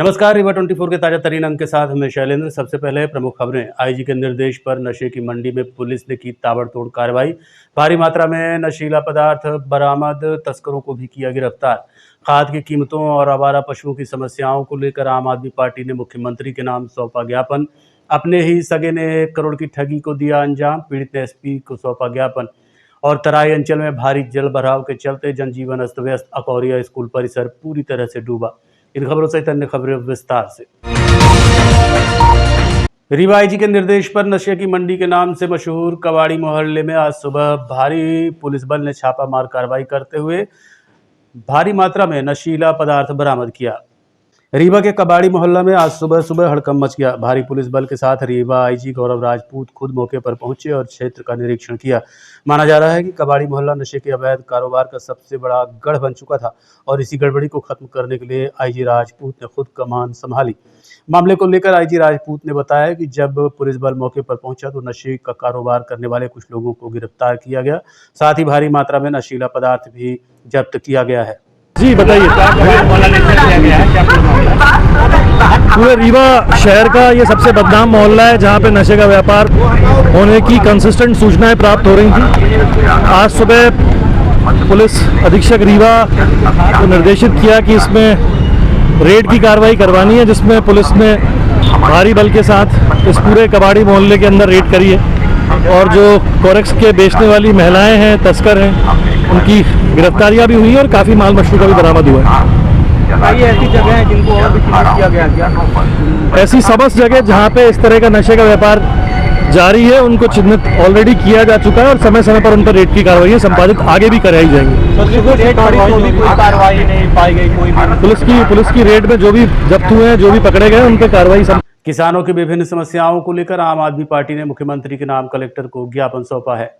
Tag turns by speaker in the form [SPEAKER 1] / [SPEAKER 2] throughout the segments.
[SPEAKER 1] नमस्कार, रीवा 24 के ताजा तरीन अंक के साथ मैं शैलेंद्र। सबसे पहले प्रमुख खबरें। आईजी के निर्देश पर नशे की मंडी में पुलिस ने की ताबड़तोड़ कार्रवाई। भारी मात्रा में नशीला पदार्थ बरामद, तस्करों को भी किया गिरफ्तार। खाद की कीमतों और आवारा पशुओं की समस्याओं को लेकर आम आदमी पार्टी ने मुख्यमंत्री के नाम सौंपा ज्ञापन। अपने ही सगे ने 1 करोड़ की ठगी को दिया अंजाम, पीड़ित ने एसपी को सौंपा ज्ञापन। और तराई अंचल में भारी जल भराव के चलते जनजीवन अस्त व्यस्त, अकौरिया स्कूल परिसर पूरी तरह से डूबा। इन खबरों सहित अन्य खबरें विस्तार से। रीवा आईजी के निर्देश पर नशे की मंडी के नाम से मशहूर कबाड़ी मोहल्ले में आज सुबह भारी पुलिस बल ने छापामार कार्रवाई करते हुए भारी मात्रा में नशीला पदार्थ बरामद किया। रीवा के कबाड़ी मोहल्ला में आज सुबह सुबह हड़कंप मच गया। भारी पुलिस बल के साथ रीवा आईजी गौरव राजपूत खुद मौके पर पहुंचे और क्षेत्र का निरीक्षण किया। माना जा रहा है कि कबाड़ी मोहल्ला नशे के अवैध कारोबार का सबसे बड़ा गढ़ बन चुका था और इसी गड़बड़ी को खत्म करने के लिए आईजी राजपूत ने खुद कमान संभाली। मामले को लेकर आईजी राजपूत ने बताया कि जब पुलिस बल मौके पर पहुंचा तो नशे का कारोबार करने वाले कुछ लोगों को गिरफ्तार किया गया, साथ ही भारी मात्रा में नशीला पदार्थ भी जब्त किया गया है।
[SPEAKER 2] जी बताइए, पूरे रीवा शहर का ये सबसे बदनाम मोहल्ला है जहाँ पे नशे का व्यापार होने की कंसिस्टेंट सूचनाएं प्राप्त हो रही थी। आज सुबह पुलिस अधीक्षक रीवा को निर्देशित किया कि इसमें रेड की कार्रवाई करवानी है, जिसमें पुलिस ने भारी बल के साथ इस पूरे कबाड़ी मोहल्ले के अंदर रेड करी है और जो कोरेक्स के बेचने वाली महिलाएं हैं, तस्कर हैं, उनकी गिरफ्तारियां भी हुई हैं और काफ़ी माल मशरू का भी बरामद हुआ है।
[SPEAKER 3] ये ऐसी जगह है जिनको और भी चिन्हित किया गया क्या?
[SPEAKER 2] ऐसी समस्त जगह जहां पे इस तरह का नशे का व्यापार जारी है उनको चिन्हित ऑलरेडी किया जा चुका है और समय समय पर उन पर रेड की कार्रवाई संपादित आगे भी कराई जाएंगी।
[SPEAKER 3] कोई कार्रवाई नहीं पाई गई, कोई
[SPEAKER 2] पुलिस की रेड में जो भी जब्त हुए हैं, जो भी पकड़े गए, उन पर कार्रवाई।
[SPEAKER 1] किसानों की विभिन्न समस्याओं को लेकर आम आदमी पार्टी ने मुख्यमंत्री के नाम कलेक्टर को ज्ञापन सौंपा है।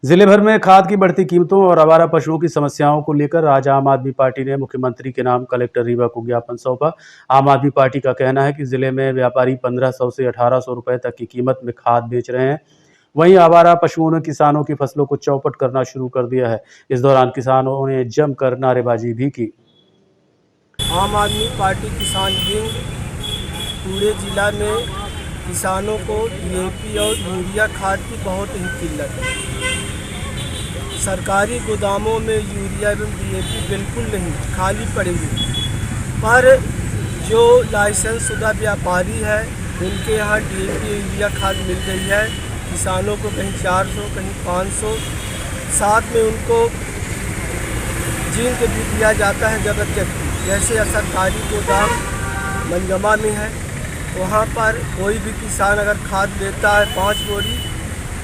[SPEAKER 1] जिले भर में खाद की बढ़ती कीमतों और आवारा पशुओं की समस्याओं को लेकर आज आम आदमी पार्टी ने मुख्यमंत्री के नाम कलेक्टर रीवा को ज्ञापन सौंपा। आम आदमी पार्टी का कहना है कि जिले में व्यापारी 1500 से 1800 रुपए तक की कीमत में खाद बेच रहे हैं। वहीं आवारा पशुओं ने किसानों की फसलों को चौपट करना शुरू कर दिया है। इस दौरान किसानों ने जमकर नारेबाजी भी की।
[SPEAKER 4] आम आदमी पार्टी किसान विंग पूरे जिला में किसानों को डीएपी और यूरिया खाद की बहुत ही किल्लत है। सरकारी गोदामों में यूरिया एवं डीएपी बिल्कुल नहीं, खाली पड़ी हुई। पर जो लाइसेंस शुदा व्यापारी है उनके यहाँ डीएपी यूरिया खाद मिल गई है। किसानों को कहीं 400, कहीं 500, साथ में उनको जिंक भी दिया जाता है जबरदस्ती। जैसे सरकारी गोदाम मनगमा में है, वहाँ पर कोई भी किसान अगर खाद लेता है 5 बोरी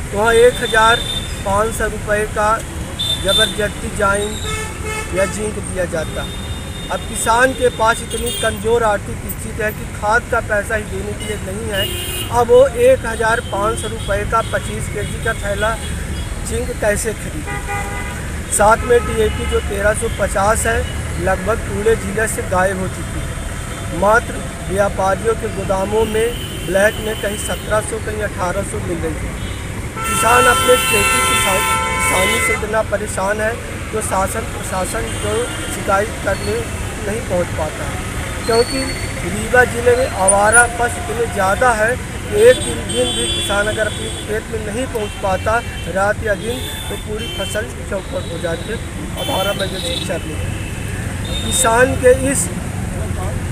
[SPEAKER 4] तो वहाँ 1500 रुपये का जबरदस्ती जाइन या जिंक दिया जाता है। अब किसान के पास इतनी कमज़ोर आर्थिक स्थिति है कि खाद का पैसा ही देने के लिए नहीं है। अब वो 1500 रुपये का 25 kg का थैला जिंक कैसे खरीदे। साथ में डीएपी जो 1350 है लगभग पूरे जिले से गायब हो चुकी है। मात्र व्यापारियों के गोदामों में ब्लैक में कहीं 1700, कहीं 1800 मिल रही है। किसान अपने खेती किसानी से इतना परेशान है जो शासन प्रशासन को शिकायत करने नहीं पहुंच पाता है, क्योंकि रीवा जिले में आवारा पशु इतने ज़्यादा है कि एक दिन भी किसान अगर अपने खेत में नहीं पहुंच पाता रात या दिन तो पूरी फसल चौपट हो जाती है, आवारा मवेशी चरने। किसान के इस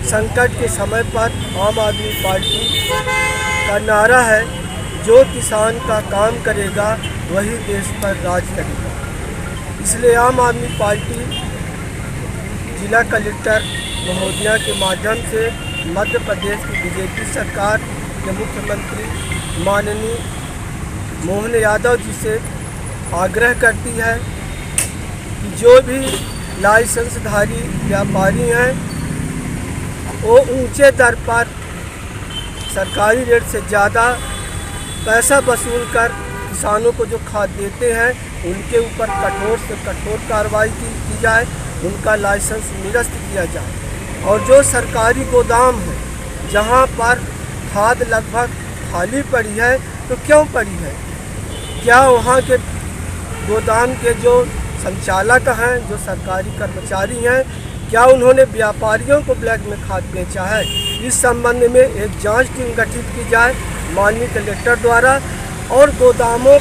[SPEAKER 4] संकट के समय पर आम आदमी पार्टी का नारा है, जो किसान का काम करेगा वही देश पर राज करेगा। इसलिए आम आदमी पार्टी जिला कलेक्टर महोदया के माध्यम से मध्य प्रदेश की बीजेपी सरकार के मुख्यमंत्री माननीय मोहन यादव जी से आग्रह करती है कि जो भी लाइसेंसधारी व्यापारी हैं वो ऊंचे दर पर सरकारी रेट से ज़्यादा पैसा वसूल कर किसानों को जो खाद देते हैं उनके ऊपर कठोर से कठोर कार्रवाई की जाए, उनका लाइसेंस निरस्त किया जाए। और जो सरकारी गोदाम है जहां पर खाद लगभग खाली पड़ी है, तो क्यों पड़ी है? क्या वहां के गोदाम के जो संचालक हैं, जो सरकारी कर्मचारी हैं, क्या उन्होंने व्यापारियों को ब्लैक में खाद बेचा है? इस संबंध में एक जांच टीम गठित की जाए माननीय कलेक्टर द्वारा और गोदामों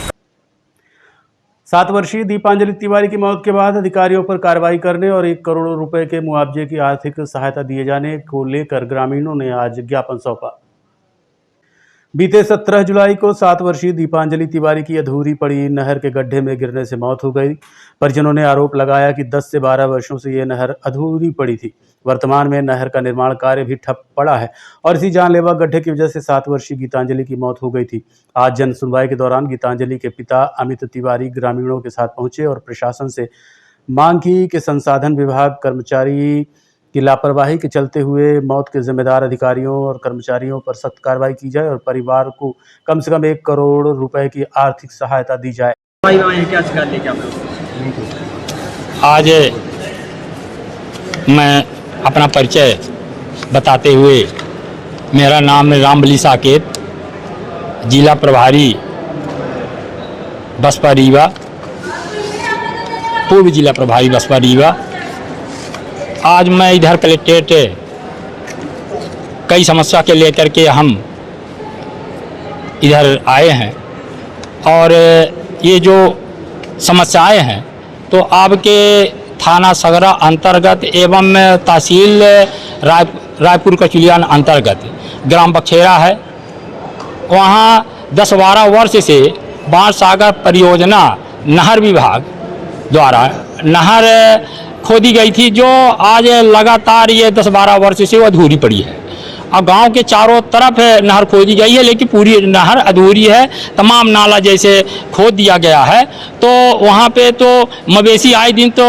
[SPEAKER 1] 7 वर्षीय दीपांजलि तिवारी की मौत के बाद अधिकारियों पर कार्रवाई करने और 1 करोड़ रुपए के मुआवजे की आर्थिक सहायता दिए जाने को लेकर ग्रामीणों ने आज ज्ञापन सौंपा। बीते 17 जुलाई को 7 वर्षीय दीपांजलि तिवारी की अधूरी पड़ी नहर के गड्ढे में गिरने से मौत हो गई। परिजनों ने आरोप लगाया कि 10 से 12 वर्षों से ये नहर अधूरी पड़ी थी। वर्तमान में नहर का निर्माण कार्य भी ठप पड़ा है और इसी जानलेवा गड्ढे की वजह से 7 वर्षीय गीतांजलि की मौत हो गई थी। आज जन सुनवाई के दौरान गीतांजलि के पिता अमित तिवारी ग्रामीणों के साथ पहुंचे और प्रशासन से मांग की कि संसाधन विभाग कर्मचारी की लापरवाही के चलते हुए मौत के जिम्मेदार अधिकारियों और कर्मचारियों पर सख्त कार्रवाई की जाए और परिवार को कम से कम 1 करोड़ रुपए की आर्थिक सहायता दी जाए।
[SPEAKER 3] क्या शिकायत लेके आप
[SPEAKER 5] आज मैं अपना परिचय बताते हुए, मेरा नाम है रामबली साकेत, जिला प्रभारी बसपा रीवा, पूर्व जिला प्रभारी बसपा रीवा। आज मैं इधर कलेक्ट्रेट कई समस्या के लेकर के हम इधर आए हैं और ये जो समस्याएं हैं तो आपके थाना सगरा अंतर्गत एवं तहसील रायपुर कचुलियान अंतर्गत ग्राम बखेरा है। वहाँ 10-12 वर्ष से बाण सागर परियोजना नहर विभाग द्वारा नहर खोदी गई थी, जो आज लगातार ये 10-12 वर्ष से वो अधूरी पड़ी है। और गांव के चारों तरफ नहर खोदी गई है लेकिन पूरी नहर अधूरी है। तमाम नाला जैसे खोद दिया गया है तो वहाँ पे तो मवेशी आए दिन तो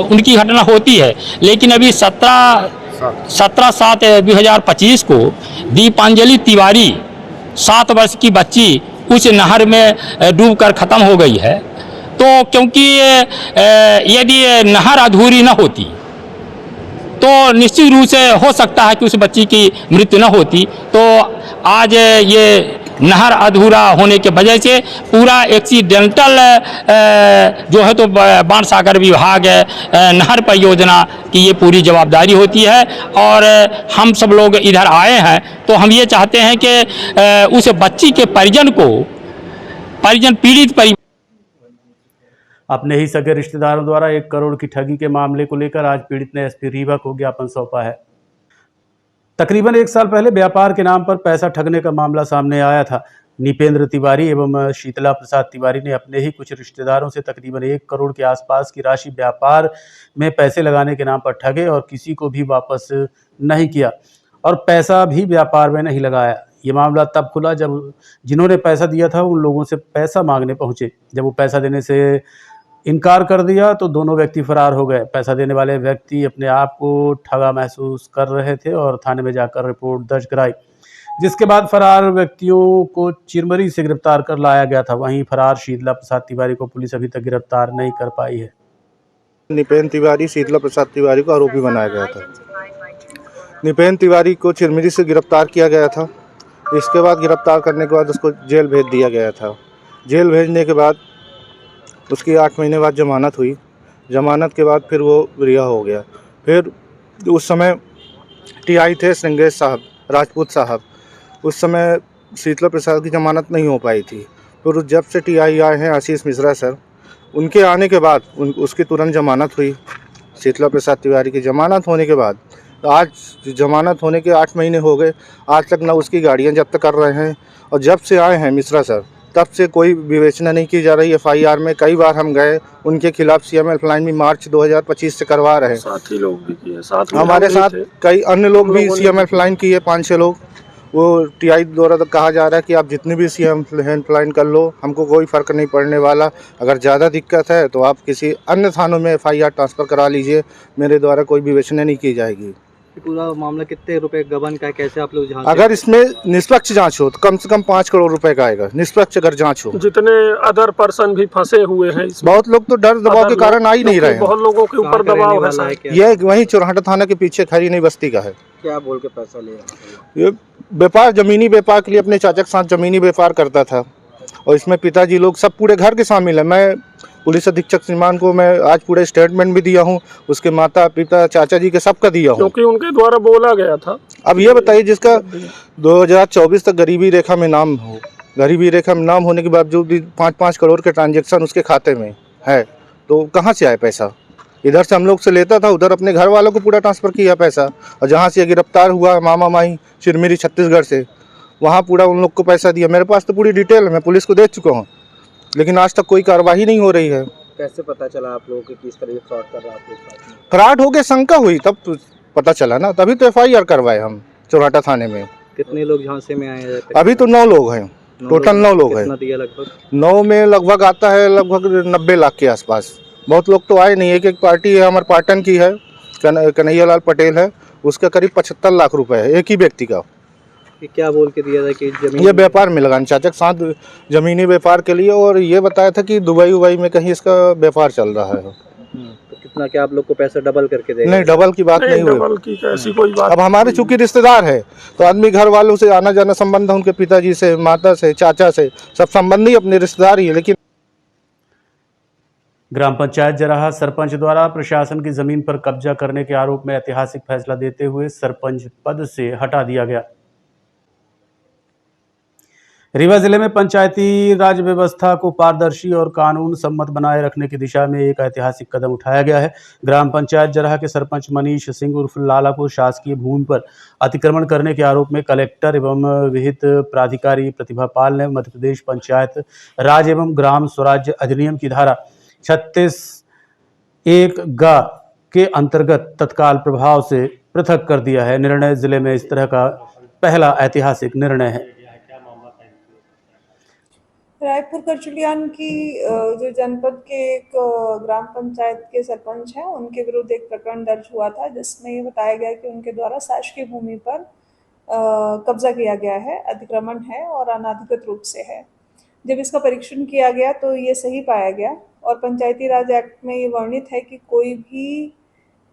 [SPEAKER 5] उनकी घटना होती है। लेकिन अभी 17/7/2025 को दीपांजलि तिवारी 7 वर्ष की बच्ची उस नहर में डूबकर ख़त्म हो गई है। तो क्योंकि यदि नहर अधूरी न होती तो निश्चित रूप से हो सकता है कि उस बच्ची की मृत्यु न होती। तो आज ये नहर अधूरा होने के वजह से पूरा एक्सीडेंटल जो है तो बाण सागर विभाग नहर परियोजना की ये पूरी जवाबदारी होती है। और हम सब लोग इधर आए हैं तो हम ये चाहते हैं कि उस बच्ची के परिजन पीड़ित
[SPEAKER 1] अपने ही सगे रिश्तेदारों द्वारा 1 करोड़ की ठगी के मामले को लेकर आज पीड़ित ने एसपी रीवा को ज्ञापन सौंपा है। तकरीबन 1 साल पहले व्यापार के नाम पर पैसा ठगने का मामला सामने आया था। निपेंद्र तिवारी एवं शीतला प्रसाद तिवारी ने अपने ही कुछ रिश्तेदारों से तकरीबन 1 करोड़ के आसपास की राशि व्यापार में पैसे लगाने के नाम पर ठगे और किसी को भी वापस नहीं किया और पैसा भी व्यापार में नहीं लगाया। ये मामला तब खुला जब जिन्होंने पैसा दिया था उन लोगों से पैसा मांगने पहुंचे। जब वो पैसा देने से इनकार कर दिया तो दोनों व्यक्ति फरार हो गए। पैसा देने वाले व्यक्ति अपने आप को ठगा महसूस कर रहे थे और थाने में जाकर रिपोर्ट दर्ज कराई, जिसके बाद फरार व्यक्तियों को चिरमरी से गिरफ्तार कर लाया गया था। वहीं फरार शीतला प्रसाद तिवारी को पुलिस अभी तक गिरफ्तार नहीं कर पाई है।
[SPEAKER 6] निपेंद्र तिवारी शीतला प्रसाद तिवारी को आरोपी बनाया गया था। निपेंद्र तिवारी को चिरमरी से गिरफ्तार किया गया था। इसके बाद गिरफ्तार करने के बाद उसको जेल भेज दिया गया था। जेल भेजने के बाद उसकी 8 महीने बाद जमानत हुई। जमानत के बाद फिर वो रिहा हो गया। फिर उस समय टीआई थे संगेश साहब, राजपूत साहब। उस समय शीतला प्रसाद की जमानत नहीं हो पाई थी। फिर जब से टीआई आए हैं आशीष मिश्रा सर, उनके आने के बाद उसकी तुरंत जमानत हुई। शीतला प्रसाद तिवारी की जमानत होने के बाद आज जमानत होने के 8 महीने हो गए, आज तक ना उसकी गाड़ियाँ जब्त कर रहे हैं। और जब से आए हैं मिश्रा सर तब से कोई विवेचना नहीं की जा रही। FIR में कई बार हम गए, उनके खिलाफ CM हेल्पलाइन में मार्च 2025 से करवा रहे हैं।
[SPEAKER 7] साथी लोग भी किए, साथ में
[SPEAKER 6] हमारे साथ कई अन्य लोग भी CM हेल्पलाइन किए, 5-6 लोग। वो TI द्वारा तो कहा जा रहा है कि आप जितनी भी CM हेल्पलाइन कर लो, हमको कोई फ़र्क नहीं पड़ने वाला। अगर ज़्यादा दिक्कत है तो आप किसी अन्य थानों में FIR ट्रांसफ़र करा लीजिए, मेरे द्वारा कोई विवेचना नहीं की जाएगी।
[SPEAKER 3] पूरा मामला कितने रुपए गबन का, कैसे आप लोग जांच?
[SPEAKER 6] अगर इसमें निष्पक्ष जांच हो तो कम से कम 5 करोड़ रुपए का आएगा। निष्पक्ष अगर जांच हो।
[SPEAKER 7] जितने अदर पर्सन भी फंसे हुए हैं इसमें,
[SPEAKER 6] बहुत लोग तो डर दबाव के कारण आ ही नहीं रहे हैं।
[SPEAKER 7] बहुत लोगों के ऊपर दबाव है।
[SPEAKER 6] ये वहीं चौराहा थाना के पीछे खरी नई बस्ती का है।
[SPEAKER 3] क्या बोल के पैसा ले रहा है?
[SPEAKER 6] ये व्यापार, जमीनी व्यापार के लिए अपने चाचा के साथ जमीनी व्यापार करता था और इसमें पिताजी लोग सब पूरे घर के शामिल है। मैं पुलिस अधीक्षक श्रीमान को मैं आज पूरे स्टेटमेंट भी दिया हूँ, उसके माता पिता चाचा जी के सबका दिया हूँ,
[SPEAKER 7] क्योंकि उनके द्वारा बोला गया था।
[SPEAKER 6] अब ये बताइए जिसका 2024 तक गरीबी रेखा में नाम हो, गरीबी रेखा में नाम होने के बावजूद भी 5-5 करोड़ के ट्रांजैक्शन उसके खाते में है, तो कहाँ से आए पैसा? इधर से हम लोग से लेता था, उधर अपने घर वालों को पूरा ट्रांसफ़र किया पैसा, और जहाँ से गिरफ्तार हुआ मामा माई चिरमिरी छत्तीसगढ़ से, वहाँ पूरा उन लोग को पैसा दिया। मेरे पास तो पूरी डिटेल है, मैं पुलिस को दे चुका हूँ, लेकिन आज तक कोई कार्रवाई नहीं हो रही है।
[SPEAKER 3] कैसे पता चला आप लोगों को किस तरह फ्रॉड कर रहा है?
[SPEAKER 6] फ्रॉड हो के शंका हुई तब तो पता चला ना, तभी तो FIR करवाए हम चौराटा थाने में।
[SPEAKER 3] कितने लोग झांसे में आए हैं?
[SPEAKER 6] अभी तो 9 लोग हैं, टोटल 9 लोग हैं।
[SPEAKER 3] कितना दिया लगभग?
[SPEAKER 6] 9 में लगभग आता है लगभग 90 लाख के आसपास। बहुत लोग तो आए नहीं, एक पार्टी है हमारे पाटन की है, कन्हैया लाल पटेल है, उसका करीब 75 लाख रुपए है एक ही व्यक्ति का।
[SPEAKER 3] कि क्या बोल के दिया था कि जमीन
[SPEAKER 6] ये व्यापार में लगाना चाचा के साथ जमीनी व्यापार के लिए, और ये बताया था कि दुबई में कहीं इसका व्यापार चल रहा है।
[SPEAKER 3] तो कितना क्या आप लोग को पैसा डबल करके देगा?
[SPEAKER 6] नहीं, डबल की बात नहीं हुई।
[SPEAKER 7] डबल की ऐसी कोई बात।
[SPEAKER 6] अब हमारे चूंकि रिश्तेदार है तो आदमी घर वालों से आना जाना संबंध है, उनके पिताजी से, माता से, चाचा से, सब संबंधी अपने रिश्तेदार ही है। लेकिन
[SPEAKER 1] ग्राम पंचायत जराहा सरपंच द्वारा प्रशासन की जमीन पर कब्जा करने के आरोप में ऐतिहासिक फैसला देते हुए सरपंच पद से हटा दिया गया। रीवा जिले में पंचायती राज व्यवस्था को पारदर्शी और कानून सम्मत बनाए रखने की दिशा में एक ऐतिहासिक कदम उठाया गया है। ग्राम पंचायत जराहा के सरपंच मनीष सिंह उर्फ लाला को शासकीय भूमि पर अतिक्रमण करने के आरोप में कलेक्टर एवं विहित प्राधिकारी प्रतिभा पाल ने मध्य प्रदेश पंचायत राज एवं ग्राम स्वराज्य अधिनियम की धारा 36(1) के अंतर्गत तत्काल प्रभाव से पृथक कर दिया है। निर्णय जिले में इस तरह का पहला ऐतिहासिक निर्णय है।
[SPEAKER 8] रायपुर करचुलियान की जो जनपद के एक ग्राम पंचायत के सरपंच हैं, उनके विरुद्ध एक प्रकरण दर्ज हुआ था, जिसमें ये बताया गया कि उनके द्वारा शासकीय भूमि पर कब्जा किया गया है, अतिक्रमण है और अनाधिकृत रूप से है। जब इसका परीक्षण किया गया तो ये सही पाया गया, और पंचायती राज एक्ट में ये वर्णित है कि कोई भी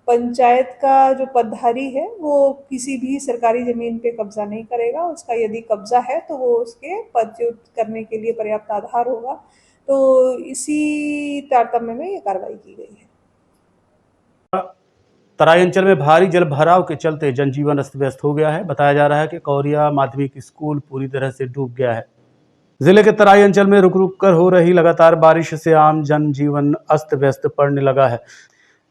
[SPEAKER 8] पंचायत का जो पदधारी है वो किसी भी सरकारी ज़मीन पे कब्जा नहीं करेगा। उसका यदि कब्जा है तो वो उसके पदच्युत करने के लिए पर्याप्त आधार होगा। तो इसी तारतम्य में ये कार्रवाई की गई है।
[SPEAKER 1] तराई अंचल में भारी जल भराव के चलते जनजीवन अस्त व्यस्त हो गया है। बताया जा रहा है कि कौरिया माध्यमिक स्कूल पूरी तरह से डूब गया है। जिले के तराई अंचल में रुक रुक कर हो रही लगातार बारिश से आम जनजीवन अस्त व्यस्त पड़ने लगा है।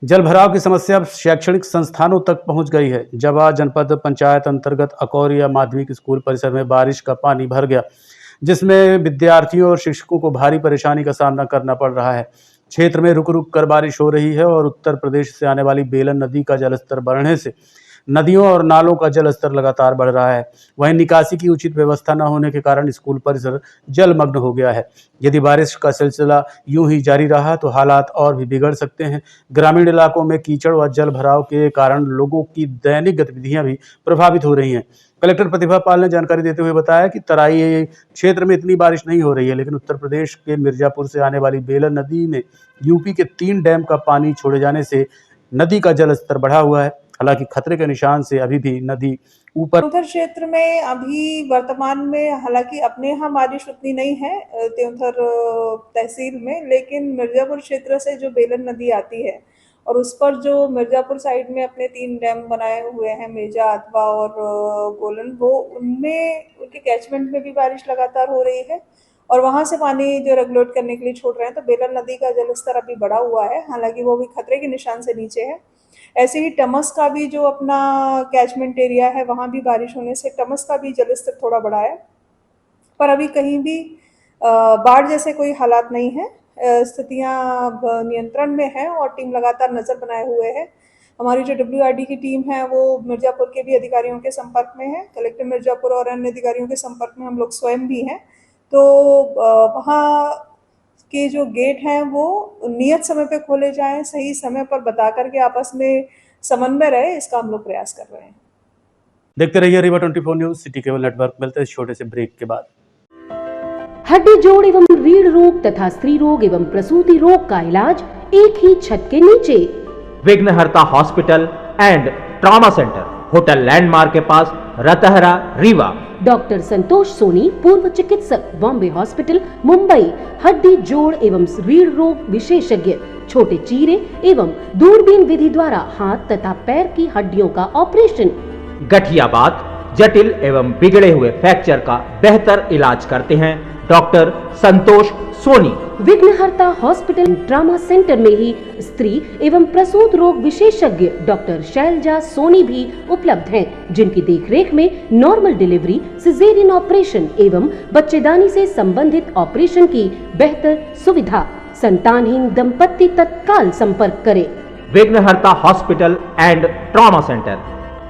[SPEAKER 1] जल भराव की समस्या शैक्षणिक संस्थानों तक पहुंच गई है। जवा जनपद पंचायत अंतर्गत अकौरिया माध्यमिक स्कूल परिसर में बारिश का पानी भर गया, जिसमें विद्यार्थियों और शिक्षकों को भारी परेशानी का सामना करना पड़ रहा है। क्षेत्र में रुक रुक कर बारिश हो रही है और उत्तर प्रदेश से आने वाली बेलन नदी का जलस्तर बढ़ने से नदियों और नालों का जलस्तर लगातार बढ़ रहा है। वहीं निकासी की उचित व्यवस्था न होने के कारण स्कूल परिसर जलमग्न हो गया है। यदि बारिश का सिलसिला यूं ही जारी रहा तो हालात और भी बिगड़ सकते हैं। ग्रामीण इलाकों में कीचड़ व जल भराव के कारण लोगों की दैनिक गतिविधियां भी प्रभावित हो रही हैं। कलेक्टर प्रतिभा पाल ने जानकारी देते हुए बताया कि तराई क्षेत्र में इतनी बारिश नहीं हो रही है, लेकिन उत्तर प्रदेश के मिर्जापुर से आने वाली बेलन नदी में यूपी के 3 डैम का पानी छोड़े जाने से नदी का जलस्तर बढ़ा हुआ है। हालांकि खतरे के निशान से अभी भी नदी ऊपर।
[SPEAKER 8] उधर क्षेत्र में अभी वर्तमान में हालांकि अपने यहाँ बारिश उतनी नहीं है त्योंथर तहसील में, लेकिन मिर्जापुर क्षेत्र से जो बेलन नदी आती है और उस पर जो मिर्जापुर साइड में अपने 3 डैम बनाए हुए हैं, मेजा, अथवा और गोलन, वो उनमें उनके कैचमेंट में भी बारिश लगातार हो रही है और वहाँ से पानी जो रेगुलेट करने के लिए छोड़ रहे हैं। तो बेलन नदी का जलस्तर अभी बढ़ा हुआ है, हालांकि वो भी खतरे के निशान से नीचे है। ऐसे ही टमस का भी जो अपना कैचमेंट एरिया है, वहाँ भी बारिश होने से टमस का भी जलस्तर थोड़ा बढ़ा है, पर अभी कहीं भी बाढ़ जैसे कोई हालात नहीं है। स्थितियाँ नियंत्रण में हैं और टीम लगातार नज़र बनाए हुए है। हमारी जो WRD की टीम है वो मिर्जापुर के भी अधिकारियों के संपर्क में है। कलेक्टर मिर्जापुर और अन्य अधिकारियों के संपर्क में हम लोग स्वयं भी हैं। तो वहाँ के जो गेट हैं वो नियत समय पे खोले जाएं, सही समय पर बता करके आपस में समन्वय रहे, इसका हम लोग प्रयास कर रहे हैं।
[SPEAKER 1] देखते रहिए Rewa 24 news, city cable network. मिलते हैं छोटे से ब्रेक के बाद।
[SPEAKER 9] हड्डी जोड़ एवं रीढ़ रोग तथा स्त्री रोग एवं प्रसूति रोग का इलाज एक ही छत के नीचे।
[SPEAKER 10] विघ्नहर्ता hospital and trauma centre,
[SPEAKER 3] hotel landmark के पास, रतहरा, रीवा।
[SPEAKER 9] डॉक्टर संतोष सोनी, पूर्व चिकित्सक, बॉम्बे हॉस्पिटल, मुंबई, हड्डी जोड़ एवं रीढ़ रोग विशेषज्ञ, छोटे चीरे एवं दूरबीन विधि द्वारा हाथ तथा पैर की हड्डियों का ऑपरेशन,
[SPEAKER 3] गठियाबात, जटिल एवं बिगड़े हुए फ्रैक्चर का बेहतर इलाज करते हैं डॉक्टर संतोष सोनी।
[SPEAKER 9] विघ्नहर्ता हॉस्पिटल ट्रामा सेंटर में ही स्त्री एवं प्रसूत रोग विशेषज्ञ डॉक्टर शैलजा सोनी भी उपलब्ध हैं, जिनकी देखरेख में नॉर्मल डिलीवरी, सिजेरियन ऑपरेशन एवं बच्चेदानी से संबंधित ऑपरेशन की बेहतर सुविधा। संतानहीन दंपत्ति तत्काल संपर्क करें।
[SPEAKER 3] विघ्नहर्ता hospital and trauma centre,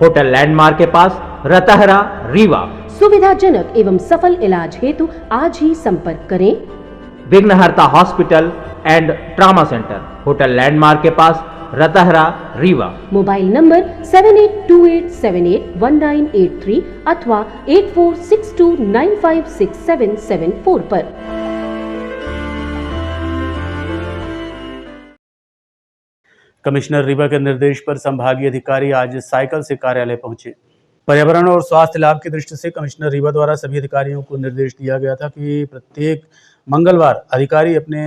[SPEAKER 3] hotel landmark के पास, रतहरा, रीवा।
[SPEAKER 9] सुविधाजनक एवं सफल इलाज हेतु आज ही संपर्क करें।
[SPEAKER 3] विघ्नहर्ता hospital and trauma centre, hotel landmark के पास, रतहरा, रीवा।
[SPEAKER 9] मोबाइल नंबर 7828781983 अथवा 8462956774 पर।
[SPEAKER 1] कमिश्नर रीवा के निर्देश पर संभागीय अधिकारी आज साइकिल से कार्यालय पहुंचे। पर्यावरण और स्वास्थ्य लाभ की दृष्टि से कमिश्नर रीवा द्वारा सभी अधिकारियों को निर्देश दिया गया था कि प्रत्येक मंगलवार अधिकारी अपने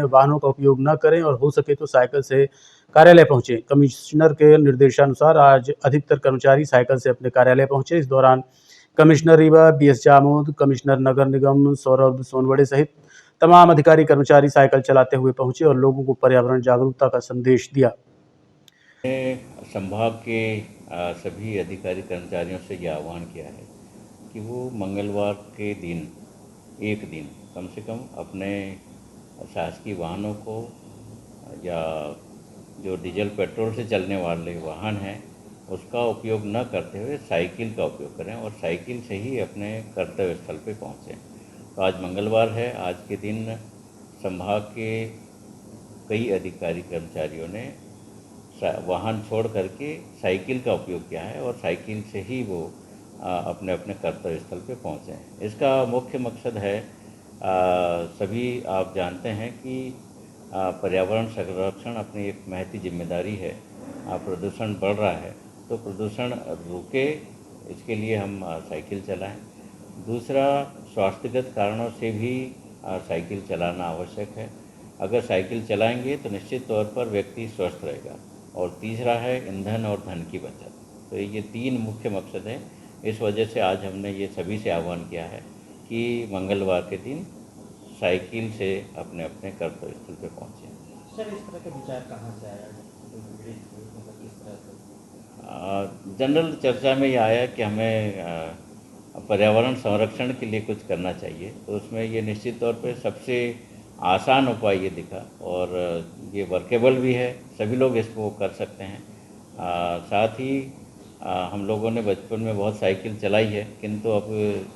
[SPEAKER 1] वाहनों का उपयोग न करें और हो सके तो साइकिल से कार्यालय पहुंचे। कमिश्नर के निर्देशानुसार आज अधिकतर कर्मचारी साइकिल से अपने कार्यालय पहुंचे। इस दौरान commissioner Rewa, BS Jamod, commissioner नगर निगम सौरभ सोनवड़े सहित तमाम अधिकारी कर्मचारी साइकिल चलाते हुए पहुंचे और लोगों को पर्यावरण जागरूकता का संदेश दिया।
[SPEAKER 10] संभाग के सभी अधिकारी कर्मचारियों से यह आह्वान किया है कि वो मंगलवार के दिन एक दिन कम से कम अपने शासकीय वाहनों को या जो डीजल पेट्रोल से चलने वाले वाहन हैं उसका उपयोग न करते हुए साइकिल का उपयोग करें और साइकिल से ही अपने कर्तव्य स्थल पर पहुँचें। तो आज मंगलवार है। आज के दिन संभाग के कई अधिकारी कर्मचारियों ने वाहन छोड़ करके साइकिल का उपयोग किया है और साइकिल से ही वो अपने अपने कर्तव्य स्थल पे पहुँचे हैं। इसका मुख्य मकसद है, सभी आप जानते हैं कि पर्यावरण संरक्षण अपनी एक महती जिम्मेदारी है। प्रदूषण बढ़ रहा है तो प्रदूषण रुके, इसके लिए हम साइकिल चलाएं। दूसरा, स्वास्थ्यगत कारणों से भी साइकिल चलाना आवश्यक है। अगर साइकिल चलाएंगे तो निश्चित तौर पर व्यक्ति स्वस्थ रहेगा। और तीसरा है ईंधन और धन की बचत। तो ये तीन मुख्य मकसद हैं। इस वजह से आज हमने ये सभी से आह्वान किया है कि मंगलवार के दिन साइकिल से अपने अपने कर्तव्य स्थल पर पहुँचें।
[SPEAKER 3] सर, इस तरह का विचार कहाँ से आया?
[SPEAKER 10] जनरल चर्चा में ये आया कि हमें पर्यावरण संरक्षण के लिए कुछ करना चाहिए। तो उसमें ये निश्चित तौर पे सबसे आसान उपाय ये दिखा और ये वर्केबल भी है, सभी लोग इसको कर सकते हैं। साथ ही हम लोगों ने बचपन में बहुत साइकिल चलाई है, किंतु अब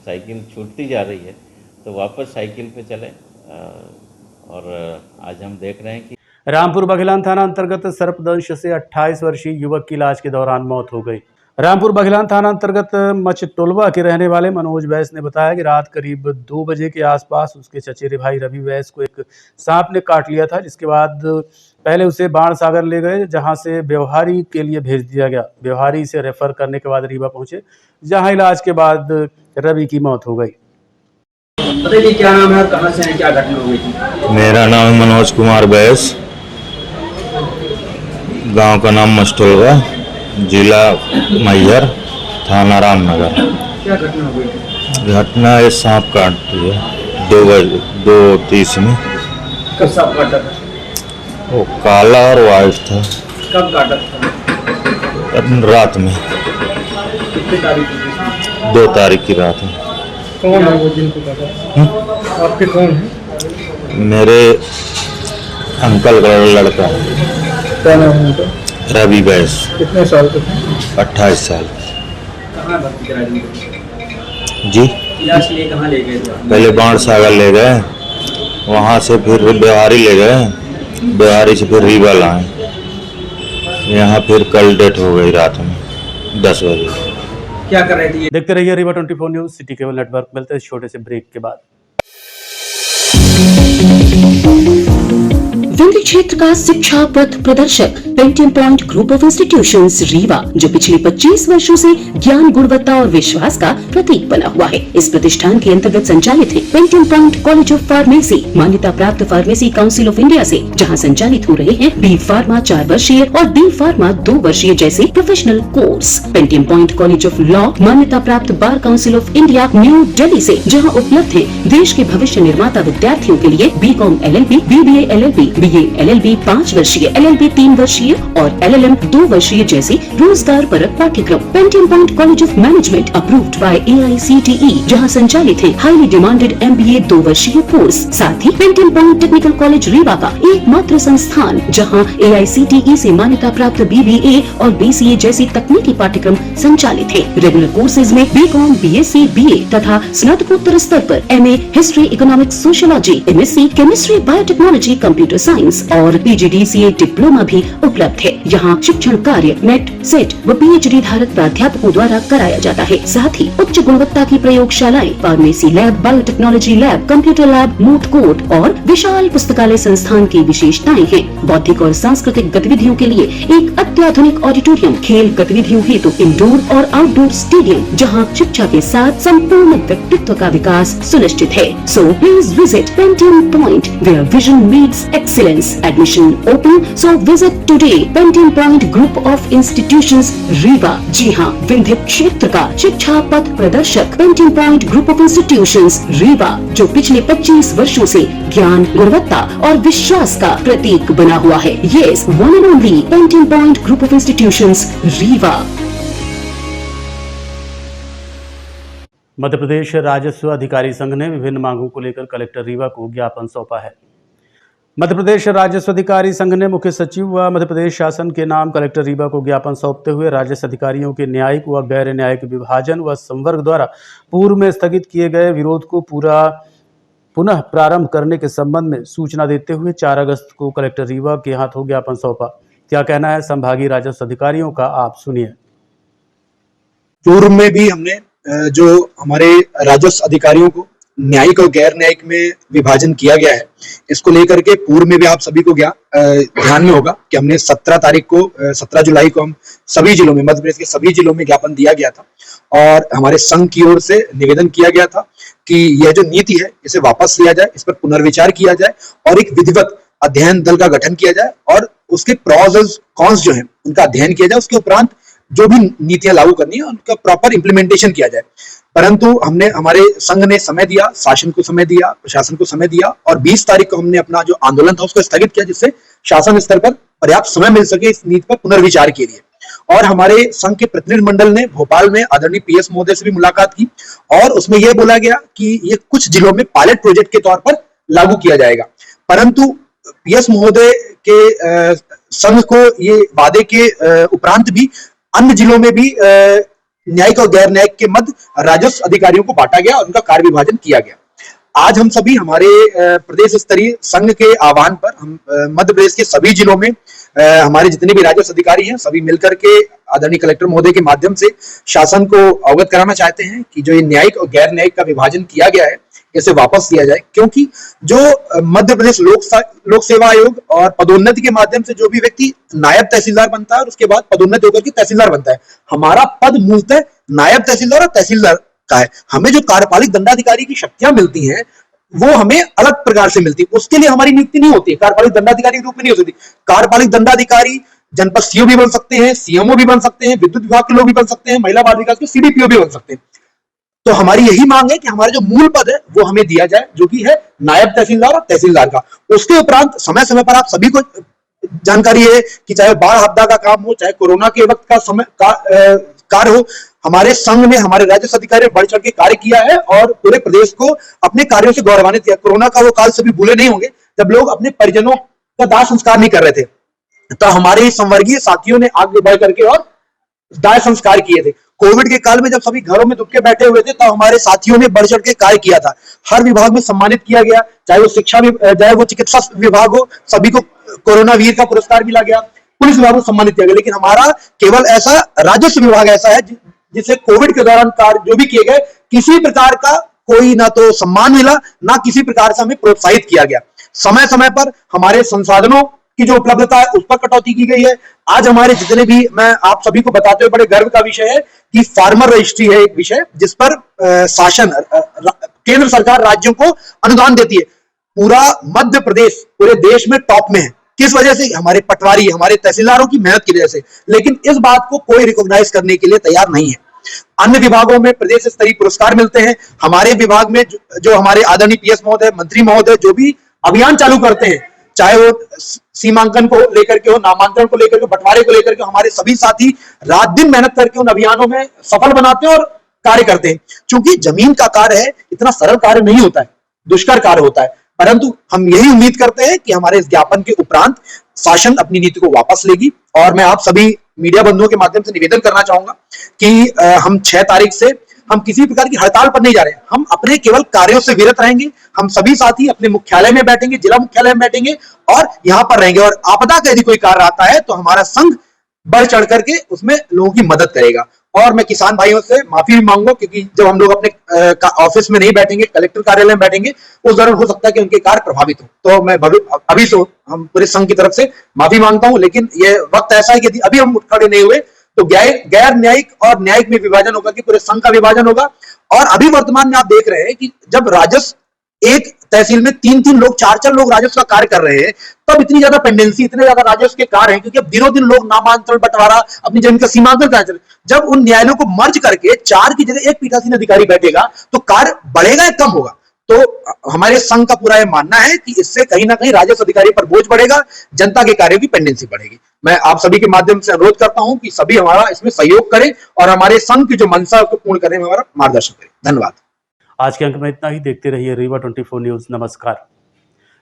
[SPEAKER 10] साइकिल छूटती जा रही है, तो वापस साइकिल पे चलें। और आज हम देख रहे हैं कि
[SPEAKER 1] रामपुर बघेलान थाना अंतर्गत सर्पदंश से 28 वर्षीय युवक की इलाज के दौरान मौत हो गई। रामपुर बघेलान थाना अंतर्गत मचटोलवा के रहने वाले मनोज वैस ने बताया कि रात करीब 2 बजे के आसपास उसके चचेरे भाई रवि वैस को एक सांप ने काट लिया था, जिसके बाद पहले उसे बाण सागर ले गए, जहां से व्यवहारी के लिए भेज दिया गया। व्यवहारी से रेफर करने के बाद रीवा पहुंचे, जहां इलाज के बाद रवि की मौत हो गई।
[SPEAKER 3] बताइए क्या नाम है, कहाँ से हैं, क्या घटना हुई थी?
[SPEAKER 11] मेरा नाम है मनोज कुमार बैस, गांव का नाम मचटोलवा, जिला मैहर, थाना रामनगर।
[SPEAKER 3] क्या घटना हुई?
[SPEAKER 11] घटना ये सांप काटती है 2:30 में।
[SPEAKER 3] कब सांप काटा था?
[SPEAKER 11] वो काला और वाइट था।
[SPEAKER 3] कब काटा था?
[SPEAKER 11] रात में,
[SPEAKER 3] कितनी तारीख की?
[SPEAKER 11] 2 तारीख की रात में।
[SPEAKER 3] कौन है वो जिनको काटा? आपके कौन है?
[SPEAKER 11] मेरे अंकल का लड़का।
[SPEAKER 3] क्या नाम है उनका?
[SPEAKER 11] रवि बैस।
[SPEAKER 3] कितने साल का था?
[SPEAKER 11] 28 साल।
[SPEAKER 3] कहाँ भर्ती करा दिए?
[SPEAKER 11] जी,
[SPEAKER 3] इलाज के लिए कहाँ ले गए थे?
[SPEAKER 11] पहले बाण सागर ले गए, वहाँ से फिर व्यवहारी ले गए, व्यवहारी से फिर रीवा लाए। यहाँ फिर कल डेट हो गई रात में 10 बजे।
[SPEAKER 3] क्या कर रहे थे?
[SPEAKER 1] देखते रहिए Rewa 24 news, city cable network. मिलते हैं छोटे से ब्रेक के बाद।
[SPEAKER 9] विंध्य क्षेत्र का शिक्षा पथ प्रदर्शक Pentium point group of institutions Rewa, जो पिछले 25 वर्षों से ज्ञान, गुणवत्ता और विश्वास का प्रतीक बना हुआ है। इस प्रतिष्ठान के अंतर्गत संचालित है Pentium point college of pharmacy, मान्यता प्राप्त फार्मेसी काउंसिल ऑफ इंडिया से, जहां संचालित हो रहे हैं बी फार्मा 4 वर्षीय और बी फार्मा 2 वर्षीय जैसे professional course. Pentium point college of law, मान्यता प्राप्त bar council of India new Delhi से, जहां उपलब्ध है देश के भविष्य निर्माता विद्यार्थियों के लिए BCom LLB, BBA LLB, BA LLB 5 वर्षीय, LLB 3 वर्षीय और LLM 2 वर्षीय जैसे रोजगार परक पाठ्यक्रम। Pentium point college of management approved by AICTE, जहां संचालित है हाईली डिमांडेड MBA 2 वर्षीय कोर्स। साथ ही Pentium point technical college Rewa का एकमात्र संस्थान जहां AICTE से मान्यता प्राप्त BBA और BCA जैसी तकनीकी पाठ्यक्रम संचालित है। रेगुलर कोर्सेज में बीकॉम, BSc, BA तथा स्नातकोत्तर स्तर पर MA history, economics, sociology, MSc chemistry, biotechnology, computer science और PGDCA डिप्लोमा भी उपलब्ध है। यहाँ शिक्षण कार्य नेट, सेट व PhD धारक प्राध्यापकों द्वारा कराया जाता है। साथ ही उच्च गुणवत्ता की प्रयोगशालाएं, pharmacy lab, biotechnology lab, computer lab, moot court और विशाल पुस्तकालय संस्थान की विशेषताएं हैं। बौद्धिक और सांस्कृतिक गतिविधियों के लिए एक अत्याधुनिक ऑडिटोरियम, खेल गतिविधियों हेतु इंडोर और आउटडोर स्टेडियम, जहां शिक्षा के साथ संपूर्ण व्यक्तित्व का विकास सुनिश्चित है। So please visit Pentium Point where vision meets excellence. Admission open, so visit today. Pentium Point Group of Institutions Rewa. जी हाँ, विंध्य क्षेत्र का शिक्षा पथ प्रदर्शक Pentium Point Group of Institutions Rewa, जो पिछले 25 वर्षों से ज्ञान, गुणवत्ता और विश्वास का प्रतीक बना हुआ है। Yes, one and only Pentium Point Group of Institutions Rewa.
[SPEAKER 1] Madhya Pradesh राजस्व अधिकारी संघ ने विभिन्न मांगों को लेकर कलेक्टर रीवा को ज्ञापन सौंपा है। मध्य प्रदेश राजस्व अधिकारी संघ ने मुख्य सचिव व मध्य प्रदेश शासन के नाम कलेक्टर रीवा को ज्ञापन सौंपते हुए राजस्व अधिकारियों के न्यायिक व गैर न्यायिक विभाजन व संवर्ग द्वारा पूर्व में स्थगित किए गए विरोध को पुनः प्रारंभ करने के संबंध में सूचना देते हुए 4 अगस्त को कलेक्टर रीवा के हाथों ज्ञापन सौंपा। क्या कहना है संभागीय राजस्व अधिकारियों का, आप सुनिए।
[SPEAKER 12] पूर्व में भी हमने जो हमारे राजस्व अधिकारियों को न्यायिक और गैर न्यायिक में विभाजन किया गया है, इसको लेकर के पूर्व में भी आप सभी को ध्यान में होगा कि हमने 17 जुलाई को हम सभी जिलों में, मध्य प्रदेश के सभी जिलों में ज्ञापन दिया गया था और हमारे संघ की ओर से निवेदन किया गया था कि यह जो नीति है इसे वापस लिया जाए, इस पर पुनर्विचार किया जाए और एक विधिवत अध्ययन दल का गठन किया जाए और उसके प्रॉज और कॉन्स जो है उनका अध्ययन किया जाए। उसके उपरांत जो भी नीतियां लागू करनी है उनका प्रॉपर इंप्लीमेंटेशन किया जाए। परंतु हमारे संघ ने समय दिया, शासन को समय दिया, प्रशासन को समय दिया और 20 तारीख को हमने अपना जो आंदोलन था उसको स्थगित किया, जिससे शासन स्तर पर पर्याप्त समय मिल सके इस नीति पर पुनर्विचार के लिए। और हमारे संघ के प्रतिनिधि मंडल ने भोपाल में आदरणीय PS महोदय से भी मुलाकात की और उसमें यह बोला गया कि ये कुछ जिलों में पायलट प्रोजेक्ट के तौर पर लागू किया जाएगा। परंतु PS महोदय के संघ को ये वादे के उपरांत भी अन्य जिलों में भी न्यायिक और गैर न्यायिक के मध्य राजस्व अधिकारियों को बांटा गया और उनका कार्य विभाजन किया गया। आज हम सभी हमारे प्रदेश स्तरीय संघ के आह्वान पर हम मध्य प्रदेश के सभी जिलों में हमारे जितने भी राजस्व अधिकारी हैं सभी मिलकर के आदरणीय कलेक्टर महोदय के माध्यम से शासन को अवगत कराना चाहते हैं कि जो ये न्यायिक और गैर न्यायिक का विभाजन किया गया है इसे वापस लिया जाए, क्योंकि जो मध्य प्रदेश लोक सेवा आयोग और पदोन्नति के माध्यम से जो भी व्यक्ति नायब तहसीलदार बनता है और उसके बाद पदोन्नति होकर के तहसीलदार बनता है, हमारा पद मूलतः नायब तहसीलदार और तहसीलदार का है। हमें जो कार्यपालिक दंडाधिकारी की शक्तियां मिलती हैं वो हमें अलग प्रकार से मिलती है, उसके लिए हमारी नियुक्ति नहीं होती, कार्यपालिक दंडाधिकारी के रूप में नहीं हो सकती। कार्यपालिक दंडाधिकारी जनपद CO भी बन सकते हैं, CMO भी बन सकते हैं, विद्युत विभाग के लोग भी बन सकते हैं, महिला बाल विकास के CDPO भी बन सकते हैं। तो हमारी यही मांग है कि हमारा जो मूल पद है वो हमें दिया जाए, जो कि है नायब तहसीलदार और तहसीलदार का। उसके उपरांत समय समय पर आप सभी को जानकारी है कि चाहे बाढ़ आपदा का काम हो, चाहे कोरोना के वक्त का समय कार्य हो, हमारे संघ ने, हमारे राजस्व अधिकारी बढ़ चढ़ के कार्य किया है और पूरे प्रदेश को अपने कार्यों से गौरवान्वित किया। कोरोना का वो काल सभी भूले नहीं होंगे जब लोग अपने परिजनों का दाह संस्कार नहीं कर रहे थे, तो हमारे संवर्गीय साथियों ने आगे बढ़ करके और दाह संस्कार किए थे। कोविड के काल में जब सभी घरों में दुबके बैठे हुए थे तो हमारे साथियों ने बढ़ चढ़ के कार्य किया था। हर विभाग में सम्मानित किया गया, चाहे वो शिक्षा, चाहे वो चिकित्सा विभाग हो, सभी को कोरोना वीर का पुरस्कार मिला गया, पुलिस विभाग को सम्मानित किया गया। लेकिन हमारा केवल ऐसा राजस्व विभाग ऐसा है जिसे कोविड के दौरान कार्य जो भी किए गए, किसी प्रकार का कोई ना तो सम्मान मिला, ना किसी प्रकार से हमें प्रोत्साहित किया गया। समय समय पर हमारे संसाधनों की जो उपलब्धता है उस पर कटौती की गई है। आज हमारे जितने भी, मैं आप सभी को बताते हुए बड़े गर्व का विषय है कि फार्मर रजिस्ट्री है एक विषय जिस पर शासन केंद्र सरकार राज्यों को अनुदान देती है। पूरा मध्य प्रदेश पूरे देश में टॉप में है। किस वजह से? हमारे पटवारी, हमारे तहसीलदारों की मेहनत की वजह से। लेकिन इस बात को कोई रिकॉग्नाइज करने के लिए तैयार नहीं है। अन्य विभागों में प्रदेश स्तरीय पुरस्कार मिलते हैं, हमारे विभाग में जो हमारे आदरणीय पीएस महोदय, मंत्री महोदय जो भी अभियान चालू करते हैं, चाहे वो सीमांकन को लेकर के हो, नामांतरण को लेकर के, बंटवारे को लेकर के, हमारे सभी साथी रात दिन मेहनत करके उन अभियानों में सफल बनाते हैं और कार्य करते हैं। क्योंकि जमीन का कार्य है, इतना सरल कार्य नहीं होता है, दुष्कर कार्य होता है। परंतु हम यही उम्मीद करते हैं कि हमारे इस ज्ञापन के उपरांत शासन अपनी नीति को वापस लेगी। और मैं आप सभी मीडिया बंधुओं के माध्यम से निवेदन करना चाहूंगा कि हम 6 तारीख से हम किसी प्रकार की हड़ताल पर नहीं जा रहे हैं। हम अपने केवल कार्यों से विरत रहेंगे। हम सभी साथी अपने मुख्यालय में बैठेंगे, जिला मुख्यालय में बैठेंगे और यहां पर रहेंगे। और आपदा का यदि कोई कार्य आता है तो हमारा संघ बढ़ चढ़ करके उसमें लोगों की मदद करेगा। और मैं किसान भाइयों से माफी भी मांगूंगा, क्योंकि जब हम लोग अपने ऑफिस में नहीं बैठेंगे, कलेक्टर कार्यालय में बैठेंगे, उस दौरान हो सकता है कि उनके कार्य प्रभावित हो। तो मैं अभी तो हम पूरे संघ की तरफ से माफी मांगता हूं। लेकिन ये वक्त ऐसा है कि यदि अभी हम उठ खड़े नहीं हुए तो गैर न्यायिक और न्यायिक में विभाजन होगा, कि पूरे संघ का विभाजन होगा। और अभी वर्तमान में आप देख रहे हैं कि जब राजस्व एक तहसील में 3-3 लोग, 4-4 लोग राजस्व का कार्य कर रहे हैं, तब इतनी ज्यादा पेंडेंसी, इतने ज्यादा राजस्व के कार्य हैं, क्योंकि अब दिनों दिन लोग नामांतरण, बंटवारा, अपनी जमीन का सीमांकन कार्य। जब उन न्यायालयों को मर्ज करके 4 की जगह 1 पीठासीन अधिकारी बैठेगा तो कार्य बढ़ेगा या कम होगा? तो हमारे संघ का पूरा यह मानना है कि इससे कहीं ना कहीं राजस्व अधिकारी पर बोझ बढ़ेगा, जनता के कार्यों की पेंडेंसी बढ़ेगी। मैं आप सभी के माध्यम से अनुरोध करता हूं कि सभी हमारा इसमें सहयोग करें और हमारे संघ की जो मंशा को पूर्ण करने में हमारा मार्गदर्शन करें। धन्यवाद।
[SPEAKER 1] आज के अंक में इतना ही। देखते रहिए रीवा 24 न्यूज। नमस्कार।